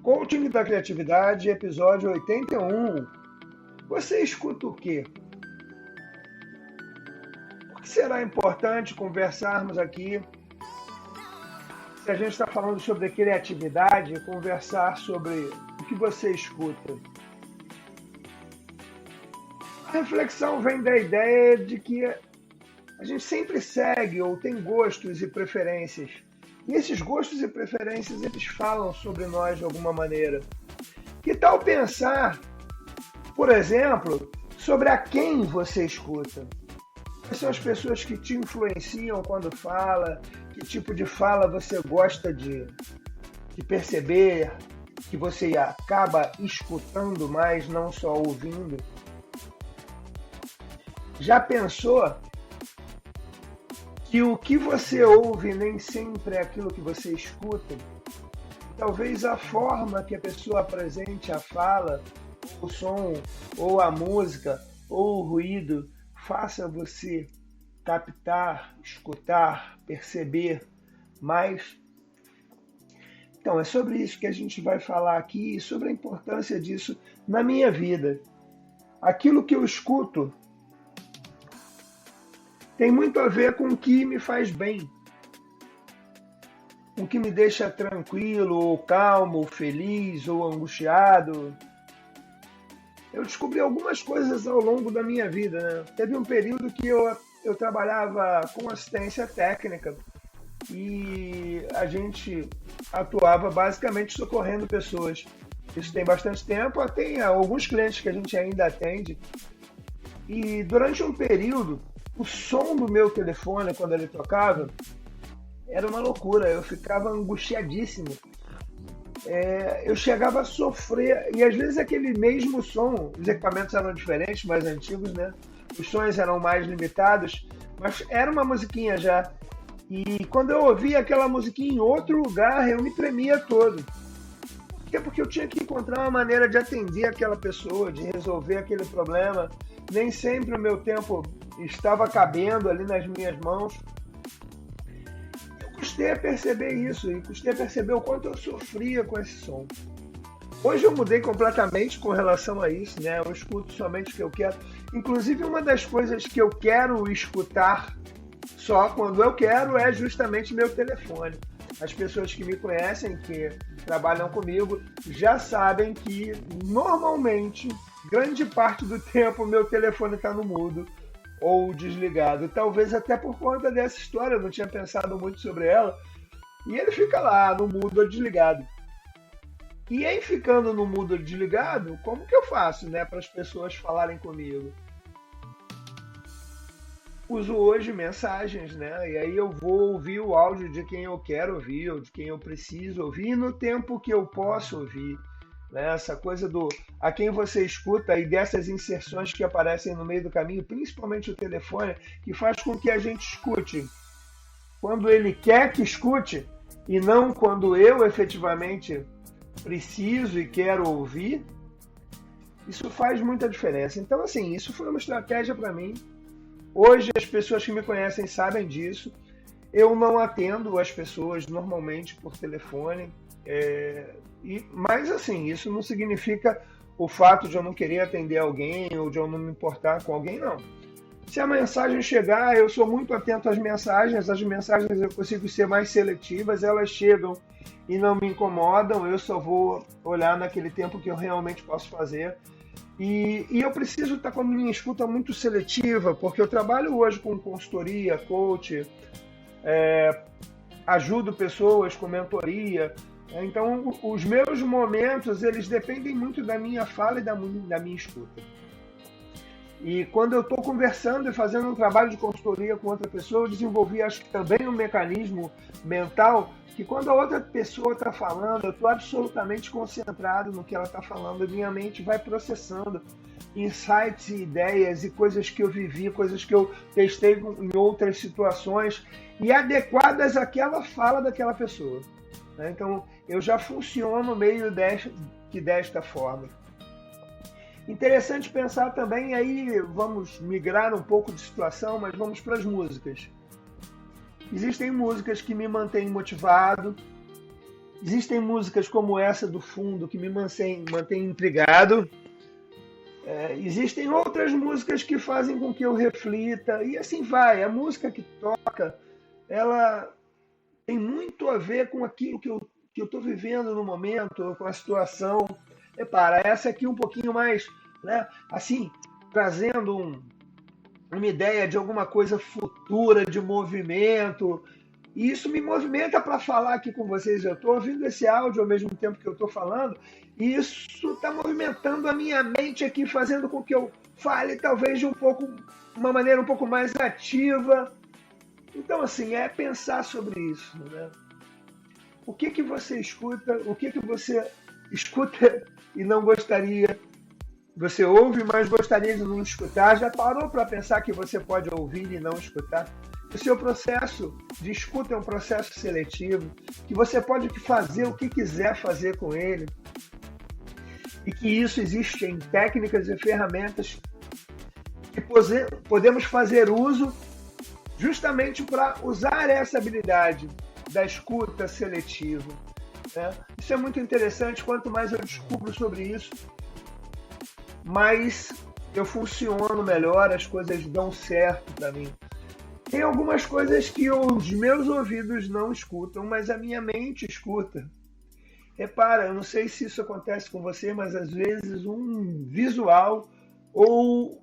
Coaching da Criatividade, episódio 81. Você escuta o quê? Por que será importante conversarmos aqui, se a gente está falando sobre criatividade, conversar sobre o que você escuta? A reflexão vem da ideia de que a gente sempre segue ou tem gostos e preferências. E esses gostos e preferências, eles falam sobre nós de alguma maneira. Que tal pensar, por exemplo, sobre a quem você escuta? Quais são as pessoas que te influenciam quando fala? Que tipo de fala você gosta de perceber? Que você acaba escutando mais, não só ouvindo? Já pensou que o que você ouve nem sempre é aquilo que você escuta? Talvez a forma que a pessoa apresente a fala, o som, ou a música, ou o ruído, faça você captar, escutar, perceber mais. Então, é sobre isso que a gente vai falar aqui, e sobre a importância disso na minha vida. Aquilo que eu escuto tem muito a ver com o que me faz bem, com o que me deixa tranquilo, ou calmo, ou feliz, ou angustiado. Eu descobri algumas coisas ao longo da minha vida, né? Teve um período que eu trabalhava com assistência técnica e a gente atuava basicamente socorrendo pessoas. Isso tem bastante tempo, tem alguns clientes que a gente ainda atende. E durante um período, o som do meu telefone, quando ele tocava, era uma loucura. Eu ficava angustiadíssimo. Eu chegava a sofrer. E às vezes aquele mesmo som, os equipamentos eram diferentes, mais antigos, né? Os sons eram mais limitados, mas era uma musiquinha já. E quando eu ouvia aquela musiquinha em outro lugar, eu me tremia todo. Porque eu tinha que encontrar uma maneira de atender aquela pessoa, de resolver aquele problema. Nem sempre o meu tempo estava cabendo ali nas minhas mãos. Eu custei a perceber isso e custei a perceber o quanto eu sofria com esse som. Hoje eu mudei completamente com relação a isso, né? Eu escuto somente o que eu quero. Inclusive, uma das coisas que eu quero escutar só quando eu quero é justamente meu telefone. As pessoas que me conhecem, que trabalham comigo, já sabem que normalmente, grande parte do tempo, meu telefone está no mudo ou desligado. Talvez até por conta dessa história, eu não tinha pensado muito sobre ela. E ele fica lá, no mudo ou desligado. E aí, ficando no mudo ou desligado, como que eu faço, né, para as pessoas falarem comigo? Uso hoje mensagens, né? E aí eu vou ouvir o áudio de quem eu quero ouvir, ou de quem eu preciso ouvir, no tempo que eu posso ouvir. Né? Essa coisa do a quem você escuta e dessas inserções que aparecem no meio do caminho, principalmente o telefone, que faz com que a gente escute quando ele quer que escute e não quando eu efetivamente preciso e quero ouvir. Isso faz muita diferença. Então, assim, isso foi uma estratégia para mim. Hoje as pessoas que me conhecem sabem disso. Eu não atendo as pessoas normalmente por telefone. Mas assim, isso não significa o fato de eu não querer atender alguém ou de eu não me importar com alguém, não. Se a mensagem chegar, eu sou muito atento às mensagens. As mensagens eu consigo ser mais seletivas, elas chegam e não me incomodam. Eu só vou olhar naquele tempo que eu realmente posso fazer. E eu preciso estar com a minha escuta muito seletiva, porque eu trabalho hoje com consultoria, coach, ajudo pessoas com mentoria. Então, os meus momentos, eles dependem muito da minha fala e da minha escuta. E quando eu estou conversando e fazendo um trabalho de consultoria com outra pessoa, eu desenvolvi, acho que também um mecanismo mental que quando a outra pessoa está falando, eu estou absolutamente concentrado no que ela está falando, e minha mente vai processando insights e ideias e coisas que eu vivi, coisas que eu testei em outras situações e adequadas àquela fala daquela pessoa. Então, eu já funciono meio desta forma. Interessante pensar também, aí vamos migrar um pouco de situação, mas vamos para as músicas. Existem músicas que me mantêm motivado, Existem músicas como essa do fundo que me mantém intrigado. Existem outras músicas que fazem com que eu reflita, e assim vai. A música que toca, ela tem muito a ver com aquilo que eu estou vivendo no momento, com a situação. Repara, essa aqui um pouquinho mais, né, assim, trazendo uma ideia de alguma coisa futura, de movimento. E isso me movimenta para falar aqui com vocês. Eu estou ouvindo esse áudio ao mesmo tempo que eu estou falando, e isso está movimentando a minha mente aqui, fazendo com que eu fale talvez de uma maneira um pouco mais ativa. Então, assim, é pensar sobre isso, né? O que você escuta, o que você escuta e não gostaria, você ouve, mas gostaria de não escutar? Já parou para pensar que você pode ouvir e não escutar? O seu processo de escuta é um processo seletivo, que você pode fazer o que quiser fazer com ele, e que isso existe em técnicas e ferramentas que podemos fazer uso justamente para usar essa habilidade da escuta seletiva, né? Isso é muito interessante. Quanto mais eu descubro sobre isso, mais eu funciono melhor, as coisas dão certo para mim. Tem algumas coisas que os meus ouvidos não escutam, mas a minha mente escuta. Repara, eu não sei se isso acontece com você, mas às vezes um visual ou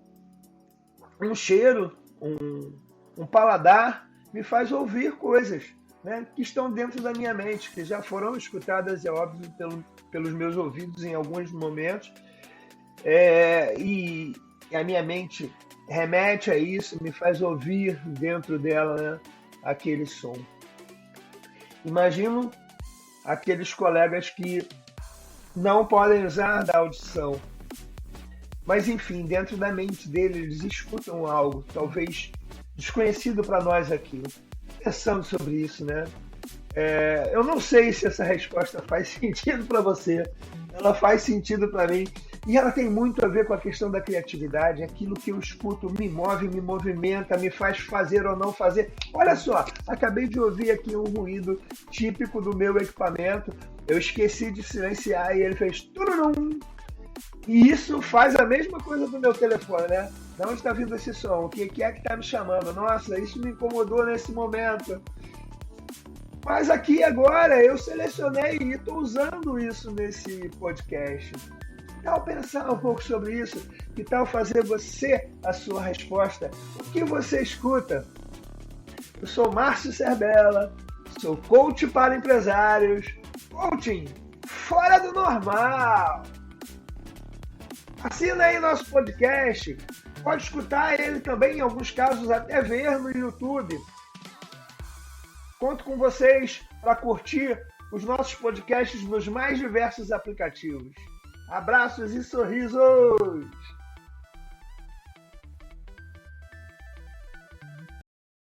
um cheiro, um paladar me faz ouvir coisas, né, que estão dentro da minha mente, que já foram escutadas, é óbvio, pelos meus ouvidos em alguns momentos. E a minha mente remete a isso, me faz ouvir dentro dela, né, aquele som. Imagino aqueles colegas que não podem usar da audição, mas enfim, dentro da mente deles, eles escutam algo, talvez desconhecido para nós aqui. Pensando sobre isso, né? Eu não sei se essa resposta faz sentido para você, ela faz sentido para mim, e ela tem muito a ver com a questão da criatividade. Aquilo que eu escuto me move, me movimenta, me faz fazer ou não fazer. Olha só, acabei de ouvir aqui um ruído típico do meu equipamento, eu esqueci de silenciar e ele fez tururum. E isso faz a mesma coisa do meu telefone, né? De onde está vindo esse som? O que é que está me chamando? Nossa, isso me incomodou nesse momento. Mas aqui agora eu selecionei e estou usando isso nesse podcast. Que tal pensar um pouco sobre isso? Que tal fazer você a sua resposta? O que você escuta? Eu sou Márcio Serbella, sou coach para empresários. Coaching fora do normal! Assina aí nosso podcast. Pode escutar ele também, em alguns casos, até ver no YouTube. Conto com vocês para curtir os nossos podcasts nos mais diversos aplicativos. Abraços e sorrisos!